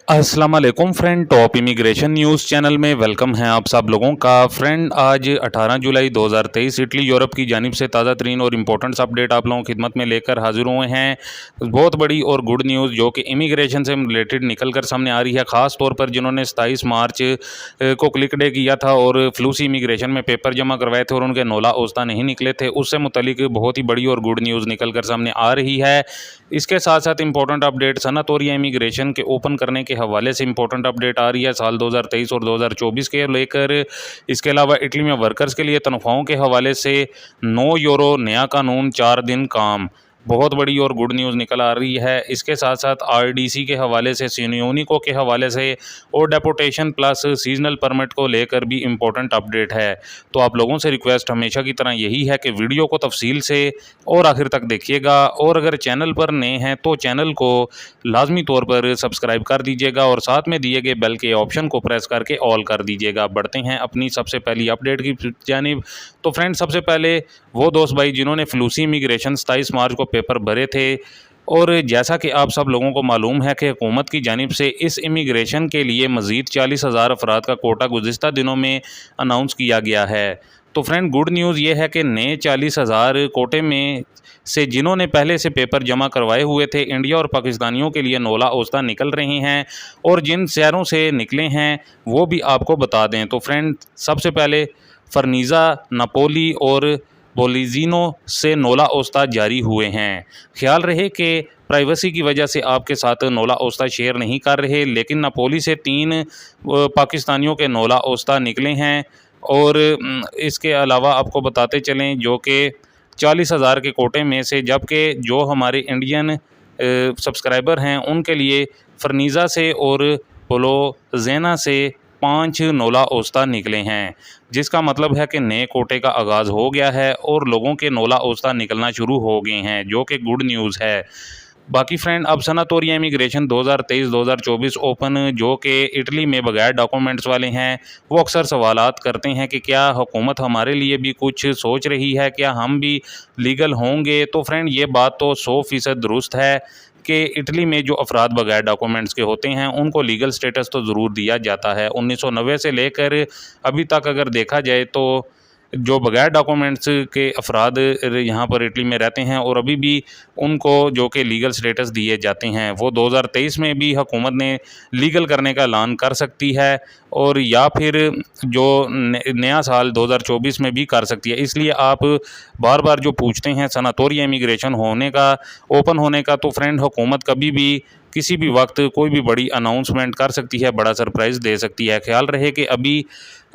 अस्सलाम वालेकुम friend, top immigration news channel में वेलकम है आप सब लोगों का। फ्रेंड, आज 18 जुलाई 2023 इटली यूरोप की जानिब से ताज़ा तरीन और इम्पोर्टेंट्स अपडेट आप लोगों की खिदमत में लेकर हाजिर हुए हैं। बहुत बड़ी और गुड न्यूज़ जो कि इमिग्रेशन से रिलेटेड निकल कर सामने आ रही है, ख़ास तौर पर जिन्होंने 27 मार्च को क्लिक डे किया था और फ्लूसी इमिग्रेशन में पेपर जमा करवाए थे और उनके नोला ओस्ता नहीं निकले थे, उससे मुतलिक बहुत ही बड़ी और गुड न्यूज़ निकल कर सामने आ रही है। इसके साथ साथ इंपॉर्टेंट अपडेट सनत और या इमिग्रेशन के ओपन करने के हवाले से इंपॉर्टेंट अपडेट आ रही है साल 2023 और 2024 के लेकर। इसके अलावा इटली में वर्कर्स के लिए तनख्वाहों के हवाले से 9 यूरो नया कानून 4 दिन काम, बहुत बड़ी और गुड न्यूज़ निकल आ रही है। इसके साथ साथ आरडीसी के हवाले से, सिनियोनिको के हवाले से और डेपोटेशन प्लस सीजनल परमिट को लेकर भी इम्पोर्टेंट अपडेट है। तो आप लोगों से रिक्वेस्ट हमेशा की तरह यही है कि वीडियो को तफसील से और आखिर तक देखिएगा, और अगर चैनल पर नए हैं तो चैनल को लाजमी तौर पर सब्सक्राइब कर दीजिएगा और साथ में दिए गए बेल के ऑप्शन को प्रेस करके ऑल कर दीजिएगा। बढ़ते हैं अपनी सबसे पहली अपडेट की जानिब। तो फ्रेंड, सबसे पहले वो दोस्त भाई जिन्होंने फ्लूसी इमिग्रेशन 27 मार्च को पेपर भरे थे, और जैसा कि आप सब लोगों को मालूम है कि हुकूमत की जानिब से इस इमिग्रेशन के लिए मज़ीद 40,000 अफराद का कोटा गुज़िस्ता दिनों में अनाउंस किया गया है। तो फ्रेंड, गुड न्यूज़ ये है कि नए 40,000 कोटे में से जिन्होंने पहले से पेपर जमा करवाए हुए थे, इंडिया और पाकिस्तानियों के लिए नोला ओस्ता निकल रहे हैं, और जिन शहरों से निकले हैं वो भी आपको बता दें। तो फ्रेंड, सबसे पहले फर्नीज़ा, नापोली और बोलिजिनो से नोला ओस्ता जारी हुए हैं। ख्याल रहे कि प्राइवेसी की वजह से आपके साथ नोला ओस्ता शेयर नहीं कर रहे, लेकिन नापोली से 3 पाकिस्तानियों के नोला ओस्ता निकले हैं। और इसके अलावा आपको बताते चलें जो कि 40,000 के कोटे में से, जबकि जो हमारे इंडियन सब्सक्राइबर हैं उनके लिए फर्नीज़ा से और पोलोजेना से 5 नोला ओस्ता निकले हैं, जिसका मतलब है कि नए कोटे का आगाज़ हो गया है और लोगों के नोला ओस्ता निकलना शुरू हो गए हैं, जो कि गुड न्यूज़ है। बाकी फ्रेंड, अब सनत और या इमिग्रेशन 2023-2024 ओपन जो कि इटली में बगैर डॉक्यूमेंट्स वाले हैं, वो अक्सर सवालात करते हैं कि क्या हुकूमत हमारे लिए भी कुछ सोच रही है, क्या हम भी लीगल होंगे। तो फ्रेंड, ये बात तो 100% दुरुस्त है कि इटली में जो अफराद बगैर डॉक्यूमेंट्स के होते हैं उनको लीगल स्टेटस तो ज़रूर दिया जाता है। 1990 से लेकर अभी तक अगर देखा जाए तो जो बगैर डॉक्यूमेंट्स के अफराद यहाँ पर इटली में रहते हैं और अभी भी उनको जो कि लीगल स्टेटस दिए जाते हैं, वो 2023 में भी हुकूमत ने लीगल करने का ऐलान कर सकती है, और या फिर जो नया साल 2024 में भी कर सकती है। इसलिए आप बार बार जो पूछते हैं सनातोरिया इमिग्रेशन होने का, ओपन होने का, तो फ्रेंड, हुकूमत कभी भी किसी भी वक्त कोई भी बड़ी अनाउंसमेंट कर सकती है, बड़ा सरप्राइज़ दे सकती है। ख्याल रहे कि अभी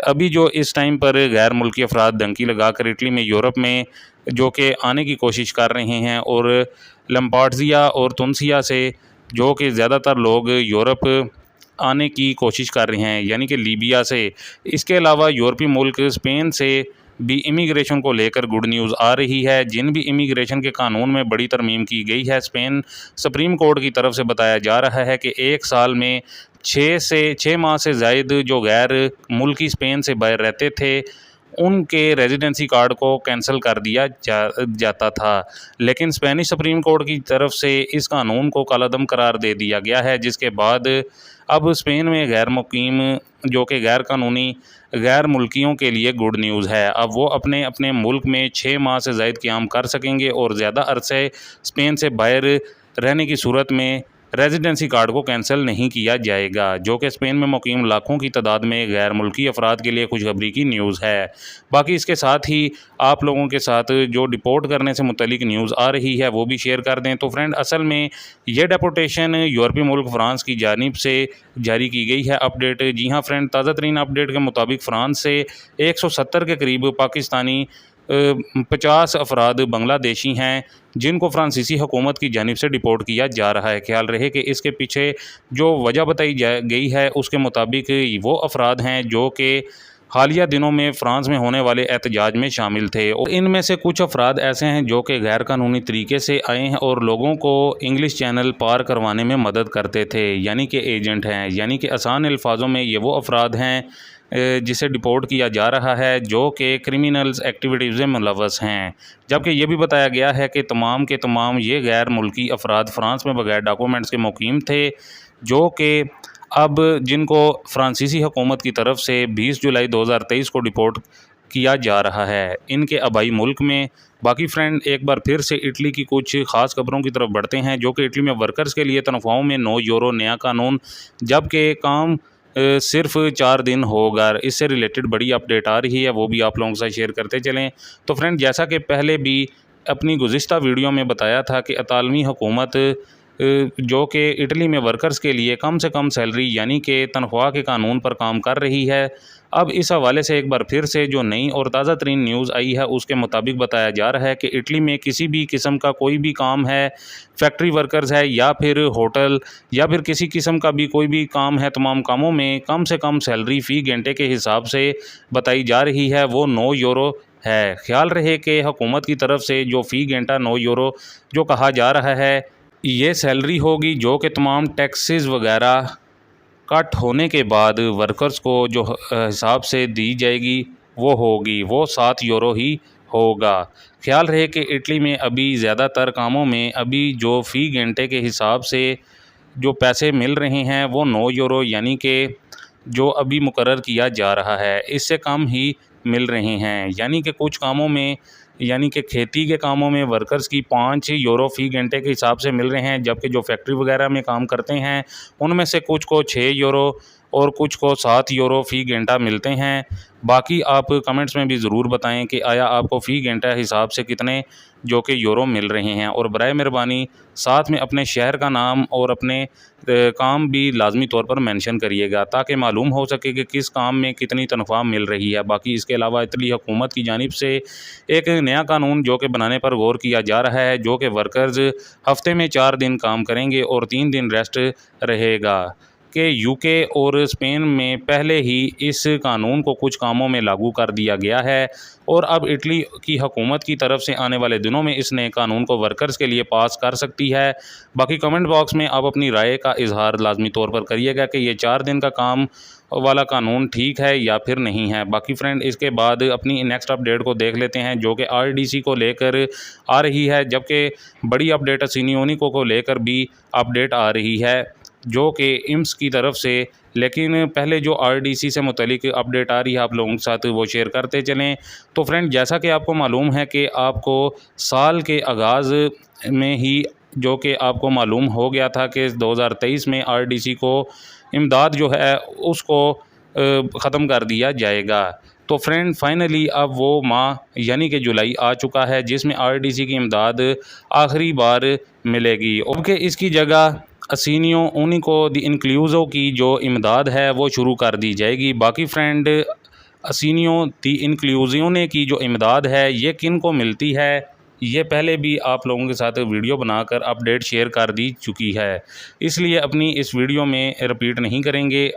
अभी जो इस टाइम पर गैर मुल्की अफराद डंकी लगाकर इटली में, यूरोप में जो कि आने की कोशिश कर रहे हैं, और लम्पार्डिया और तुनिसिया से जो कि ज़्यादातर लोग यूरोप आने की कोशिश कर रहे हैं, यानी कि लीबिया से। इसके अलावा यूरोपीय मुल्क स्पेन से भी इमिग्रेशन को लेकर गुड न्यूज़ आ रही है। जिन भी इमिग्रेशन के कानून में बड़ी तरमीम की गई है, स्पेन सुप्रीम कोर्ट की तरफ से बताया जा रहा है कि 1 साल में 6 माह से ज़ायद जो गैर मुल्की स्पेन से बाहर रहते थे उनके रेजिडेंसी कार्ड को कैंसिल कर दिया जाता था, लेकिन स्पेनिश सुप्रीम कोर्ट की तरफ से इस कानून को कालादम करार दे दिया गया है, जिसके बाद अब स्पेन में गैर मुकीम जो कि गैर कानूनी गैर मुल्कियों के लिए गुड न्यूज़ है। अब वो अपने अपने मुल्क में 6 माह से ज़ायद क़याम कर सकेंगे और ज़्यादा अरसे स्पेन से बाहर रहने की सूरत में रेजिडेंसी कार्ड को कैंसिल नहीं किया जाएगा, जो कि स्पेन में मुकीम लाखों की तादाद में गैर मुल्की अफराद के लिए खुशखबरी की न्यूज़ है। बाकी इसके साथ ही आप लोगों के साथ जो डिपोर्ट करने से मुतलिक न्यूज़ आ रही है वो भी शेयर कर दें। तो फ्रेंड, असल में ये डेपोटेशन यूरोपीय मुल्क फ्रांस की जानिब से जारी की गई है अपडेट। जी हाँ फ्रेंड, ताज़ा तरीन अपडेट के मुताबिक फ़्रांस से 170 के करीब पाकिस्तानी 50 अफराद बांग्लादेशी हैं जिनको फ्रांसीसी हुकूमत की जानिब से डिपोर्ट किया जा रहा है। ख्याल रहे कि इसके पीछे जो वजह बताई गई है उसके मुताबिक वो अफराद हैं जो कि हालिया दिनों में फ़्रांस में होने वाले एहतजाज में शामिल थे, और इनमें से कुछ अफराद ऐसे हैं जो कि गैर कानूनी तरीके से आए हैं और लोगों को इंग्लिश चैनल पार करवाने में मदद करते थे, यानी कि एजेंट हैं। यानी कि आसान अल्फाजों में ये वो अफराद हैं जिसे डिपोर्ट किया जा रहा है जो कि क्रिमिनल्स एक्टिविटीज़ में मुलव्वस हैं। जबकि ये भी बताया गया है कि तमाम के तमाम ये गैर मुल्की अफराद फ़्रांस में बगैर डॉक्यूमेंट्स के मुकीम थे, जो कि अब जिनको फ्रांसीसी हुकूमत की तरफ से 20 जुलाई 2023 को डिपोर्ट किया जा रहा है इनके आबाई मुल्क में। बाकी फ्रेंड, एक बार फिर से इटली की कुछ ख़ास खबरों की तरफ बढ़ते हैं, जो कि इटली में वर्कर्स के लिए तनख्वाहों में 9 यूरो नया कानून, जबकि काम सिर्फ 4 दिन होगा। इससे रिलेटेड बड़ी अपडेट आ रही है, वो भी आप लोगों के साथ शेयर करते चलें। तो फ्रेंड, जैसा कि पहले भी अपनी गुज़िश्ता वीडियो में बताया था कि इतालवी हुकूमत जो कि इटली में वर्कर्स के लिए कम से कम सैलरी यानी कि तनख्वाह के कानून पर काम कर रही है। अब इस हवाले से एक बार फिर से जो नई और ताज़ा तरीन न्यूज़ आई है उसके मुताबिक बताया जा रहा है कि इटली में किसी भी किस्म का कोई भी काम है, फैक्ट्री वर्कर्स है या फिर होटल या फिर किसी किस्म का भी कोई भी काम है, तमाम कामों में कम से कम सैलरी फ़ी घंटे के हिसाब से बताई जा रही है, वो 9 यूरो है। ख्याल रहे कि हुकूमत की तरफ से जो फ़ी घंटा 9 यूरो जो कहा जा रहा है, ये सैलरी होगी जो कि तमाम टैक्सेस वगैरह कट होने के बाद वर्कर्स को जो हिसाब से दी जाएगी वो होगी, वो 7 यूरो ही होगा। ख्याल रहे कि इटली में अभी ज़्यादातर कामों में अभी जो फ़ी घंटे के हिसाब से जो पैसे मिल रहे हैं वो 9 यूरो यानी कि जो अभी मुकर्रर किया जा रहा है इससे कम ही मिल रहे हैं। यानी कि कुछ कामों में, यानी कि खेती के कामों में वर्कर्स की 5 यूरो फ़ी घंटे के हिसाब से मिल रहे हैं, जबकि जो फैक्ट्री वगैरह में काम करते हैं उनमें से कुछ को 6 यूरो और कुछ को 7 यूरो फ़ी घंटा मिलते हैं। बाकी आप कमेंट्स में भी ज़रूर बताएं कि आया आपको फ़ी घंटा हिसाब से कितने जो कि यूरो मिल रहे हैं, और बराए मेहरबानी साथ में अपने शहर का नाम और अपने काम भी लाजमी तौर पर मेंशन करिएगा ताकि मालूम हो सके कि किस काम में कितनी तनख्वाह मिल रही है। बाकी इसके अलावा इटली हुकूमत की जानिब से एक नया कानून जो कि बनाने पर गौर किया जा रहा है, जो कि वर्कर्स हफ्ते में 4 दिन काम करेंगे और 3 दिन रेस्ट रहेगा। कि यूके और स्पेन में पहले ही इस कानून को कुछ कामों में लागू कर दिया गया है और अब इटली की हुकूमत की तरफ से आने वाले दिनों में इस नए कानून को वर्कर्स के लिए पास कर सकती है। बाकी कमेंट बॉक्स में आप अपनी राय का इजहार लाजमी तौर पर करिएगा कि ये 4 दिन का काम वाला कानून ठीक है या फिर नहीं है। बाकी फ्रेंड, इसके बाद अपनी नेक्स्ट अपडेट को देख लेते हैं जो कि आरडीसी को लेकर आ रही है, जबकि बड़ी अपडेट असिनियोनिको को लेकर भी अपडेट आ रही है जो कि इम्स की तरफ से। लेकिन पहले जो आरडीसी से मुतलिक अपडेट आ रही है आप लोगों के साथ वो शेयर करते चलें। तो फ्रेंड, जैसा कि आपको मालूम है कि आपको साल के आगाज़ में ही जो कि आपको मालूम हो गया था कि 2023 में आरडीसी को इमदाद जो है उसको ख़त्म कर दिया जाएगा। तो फ्रेंड, फाइनली अब वो माह यानी कि जुलाई आ चुका है जिसमें आरडीसी की इमदाद आखिरी बार मिलेगी, और कि इसकी जगह असिनियो ऊनिको दी इंक्लूज़ो की जो इमदाद है वो शुरू कर दी जाएगी। बाकी फ्रेंड, असिनियो दी इंक्लूज़ियोने की जो इमदाद है ये किन को मिलती है, ये पहले भी आप लोगों के साथ वीडियो बनाकर अपडेट शेयर कर दी चुकी है, इसलिए अपनी इस वीडियो में रिपीट नहीं करेंगे।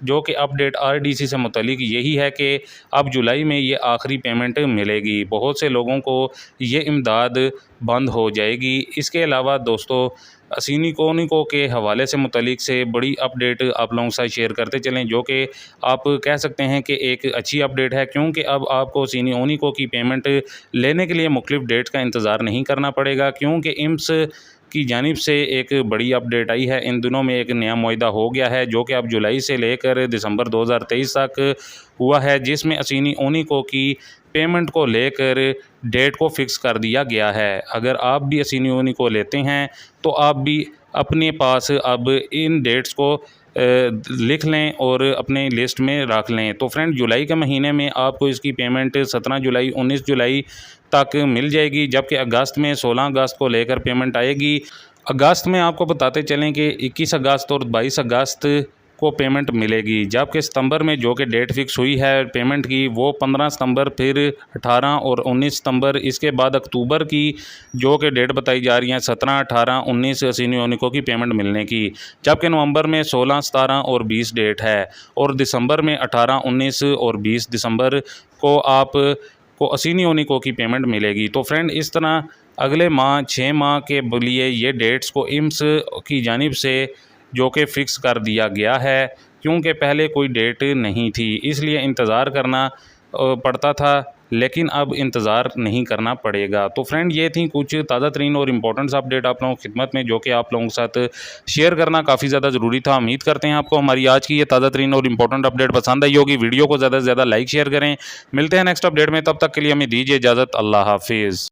जो कि अपडेट आरडीसी से मुतलिक यही है कि अब जुलाई में ये आखिरी पेमेंट मिलेगी, बहुत से लोगों को ये इमदाद बंद हो जाएगी। इसके अलावा दोस्तों, असिनिको के हवाले से मुतलिक से बड़ी अपडेट आप लोगों के साथ शेयर करते चलें, जो कि आप कह सकते हैं कि एक अच्छी अपडेट है, क्योंकि अब आपको असिनिको की पेमेंट लेने के लिए मुख्तलिफ डेट्स का इंतज़ार नहीं करना पड़ेगा, क्योंकि इम्स की जानिब से एक बड़ी अपडेट आई है। इन दिनों में एक नया मुआहदा हो गया है जो कि अब जुलाई से लेकर दिसंबर 2023 तक हुआ है, जिसमें असिनिको की पेमेंट को लेकर डेट को फ़िक्स कर दिया गया है। अगर आप भी असिनिको लेते हैं तो आप भी अपने पास अब इन डेट्स को लिख लें और अपने लिस्ट में रख लें। तो फ्रेंड, जुलाई के महीने में आपको इसकी पेमेंट 17 जुलाई 19 जुलाई तक मिल जाएगी, जबकि अगस्त में 16 अगस्त को लेकर पेमेंट आएगी। अगस्त में आपको बताते चलें कि 21 अगस्त और 22 अगस्त को पेमेंट मिलेगी, जबकि सितंबर में जो कि डेट फिक्स हुई है पेमेंट की वो 15 सितंबर, फिर 18 और 19 सितंबर। इसके बाद अक्टूबर की जो कि डेट बताई जा रही है 17, 18, 19 असिनिको की पेमेंट मिलने की, जबकि नवंबर में 16, 17 और 20 डेट है, और दिसंबर में 18, 19 और 20 दिसंबर को आप को असिनिको की पेमेंट मिलेगी। तो फ्रेंड, इस तरह अगले माह 6 माह के लिए ये डेट्स को इम्स की जानिब से जो कि फ़िक्स कर दिया गया है, क्योंकि पहले कोई डेट नहीं थी, इसलिए इंतज़ार करना पड़ता था लेकिन अब इंतज़ार नहीं करना पड़ेगा। तो फ्रेंड ये थी कुछ ताज़ा तरीन और इम्पोर्टेंट्स अपडेट आप लोगों की खिदमत में, जो कि आप लोगों के साथ शेयर करना काफ़ी ज़्यादा ज़रूरी था। उम्मीद करते हैं आपको हमारी आज की ये ताज़ा तरीन और इम्पोर्टेंट अपडेट पसंद आई होगी। वीडियो को ज़्यादा से ज़्यादा लाइक शेयर करें। मिलते हैं नेक्स्ट अपडेट में, तब तक के लिए हमें दीजिए इजाज़त। अल्लाह हाफिज़।